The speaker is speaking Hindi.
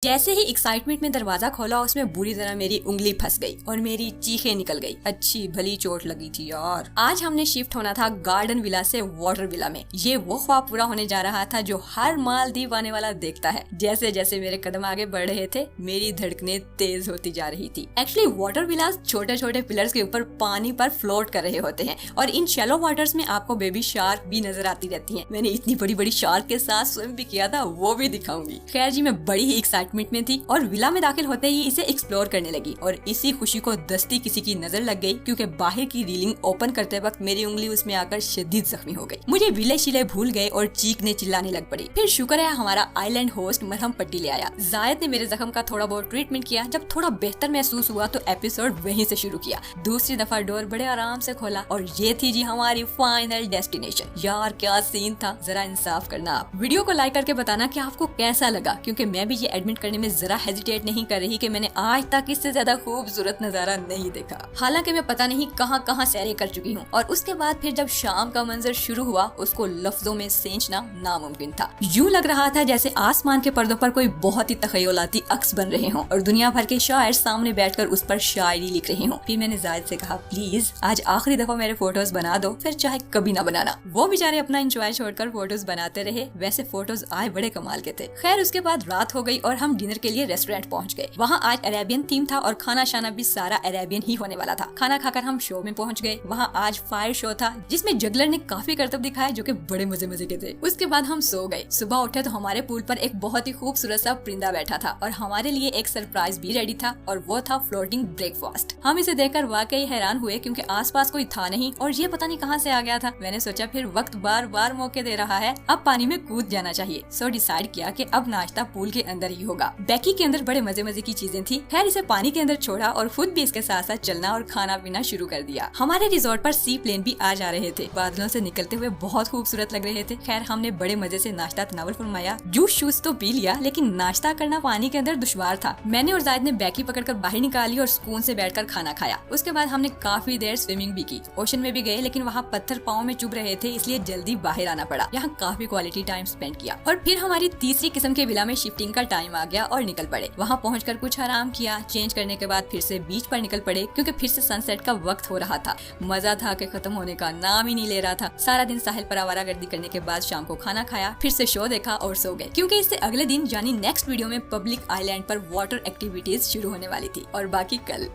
जैसे ही एक्साइटमेंट में दरवाजा खोला उसमें बुरी तरह मेरी उंगली फंस गई और मेरी चीखें निकल गई। अच्छी भली चोट लगी थी यार। आज हमने शिफ्ट होना था गार्डन विला से वाटर विला में। ये वो ख्वाब पूरा होने जा रहा था जो हर मालदीव आने वाला देखता है। जैसे जैसे मेरे कदम आगे बढ़ रहे थे मेरी धड़कनें तेज होती जा रही थी। एक्चुअली वाटर विलास छोटे छोटे पिलर्स के ऊपर पानी पर फ्लोट कर रहे होते हैं और इन शैलो वाटर्स में आपको बेबी शार्क भी नजर आती रहती है। मैंने इतनी बड़ी बड़ी शार्क के साथ स्विम भी किया था, वो भी दिखाऊंगी। खैर जी, मैं बड़ी ही एक्साइटमेंट में थी और विला में दाखिल होते ही इसे एक्सप्लोर करने लगी और इसी खुशी को दस्ती किसी की नजर लग गई क्योंकि बाहर की रीलिंग ओपन करते वक्त मेरी उंगली उसमें आकर शदीद जख्मी हो गई। मुझे विले शिले भूल गए और चीखने चिल्लाने लग पड़ी। फिर शुक्र है हमारा आइलैंड होस्ट मरहम पट्टी ले आया। जायद ने मेरे जख्म का थोड़ा बहुत ट्रीटमेंट किया। जब थोड़ा बेहतर महसूस हुआ तो एपिसोड वहीं से शुरू किया। दूसरी दफा डोर बड़े आराम से खोला और ये थी जी हमारी फाइनल डेस्टिनेशन। यार क्या सीन था, जरा इंसाफ करना आप। वीडियो को लाइक करके बताना कि आपको कैसा लगा, क्योंकि मैं भी ये एडमिट करने में जरा हेजिटेट नहीं कर रही कि मैंने आज तक इससे ज्यादा खूबसूरत नजारा नहीं देखा। हालांकि मैं पता नहीं कहां कहां सैरें कर चुकी हूँ और उसके बाद फिर जब शाम का मंजर शुरू हुआ उसको लफ्जों में सेंचना नामुमकिन था। यूं लग रहा था जैसे आसमान के पर्दों पर कोई बहुत ही तखयलाती अक्स बन रहे हों और दुनिया भर के शायर सामने बैठकर उस पर शायरी लिख रहे हों। फिर मैंने जायद से कहा, प्लीज आज आखिरी दफा मेरे फोटोज बना दो, फिर चाहे कभी ना बनाना। वो बेचारे अपना एंजॉय छोड़कर फोटोज बनाते रहे। वैसे फोटोज आए बड़े कमाल के थे। खैर उसके बाद रात हो गई और हम डिनर के लिए रेस्टोरेंट पहुंच गए। वहाँ आज अरेबियन थीम था और खाना शाना भी सारा अरेबियन ही होने वाला था। खाना खाकर हम शो में पहुंच गए। वहाँ आज फायर शो था जिसमें जगलर ने काफी करतब दिखाए जो कि बड़े मजे मजे के थे। उसके बाद हम सो गए। सुबह उठे तो हमारे पूल पर एक बहुत ही खूबसूरत सा परिंदा बैठा था और हमारे लिए एक सरप्राइज भी रेडी था और वो था फ्लोटिंग ब्रेकफास्ट। हम इसे देखकर वाकई हैरान हुए क्योंकि आसपास कोई था नहीं और ये पता नहीं कहाँ से आ गया था। मैंने सोचा फिर वक्त बार बार मौके दे रहा है, अब पानी में कूद जाना चाहिए। सो डिसाइड किया कि अब नाश्ता पूल के अंदर ही होगा। बैकी के अंदर बड़े मजे मजे की चीजें थी। खैर इसे पानी के अंदर छोड़ा और खुद भी इसके साथ साथ चलना और खाना पीना शुरू कर दिया। हमारे रिजॉर्ट पर सी प्लेन भी आ जा रहे थे, बादलों से निकलते हुए बहुत खूबसूरत लग रहे थे। खैर हमने बड़े मजे से नाश्ता तनावुल फरमाया। जूस शूस तो पी लिया लेकिन नाश्ता करना पानी के अंदर दुश्वार था। मैंने और जायद ने बैकी पकड़कर बाहर निकाली और सुकून से बैठकर खाना खाया। उसके बाद हमने काफी देर स्विमिंग भी की। ओशन में भी गए लेकिन वहाँ पत्थर पाँव में चुभ रहे थे इसलिए जल्दी बाहर आना पड़ा। यहाँ काफी क्वालिटी टाइम स्पेंड किया और फिर हमारी तीसरी किस्म के विला में शिफ्टिंग का टाइम आ गया और निकल पड़े। वहाँ पहुँचकर कुछ आराम किया। चेंज करने के बाद फिर से बीच पर निकल पड़े क्योंकि फिर से सनसेट का वक्त हो रहा था। मजा था कि खत्म होने का नाम ही नहीं ले रहा था। सारा दिन साहिल पर आवारागर्दी करने के बाद शाम को खाना खाया, फिर से शो देखा और सो गए क्योंकि इससे अगले दिन यानी नेक्स्ट वीडियो में पब्लिक आइलैंड पर वाटर एक्टिविटीज शुरू होने वाली थी और बाकी कल।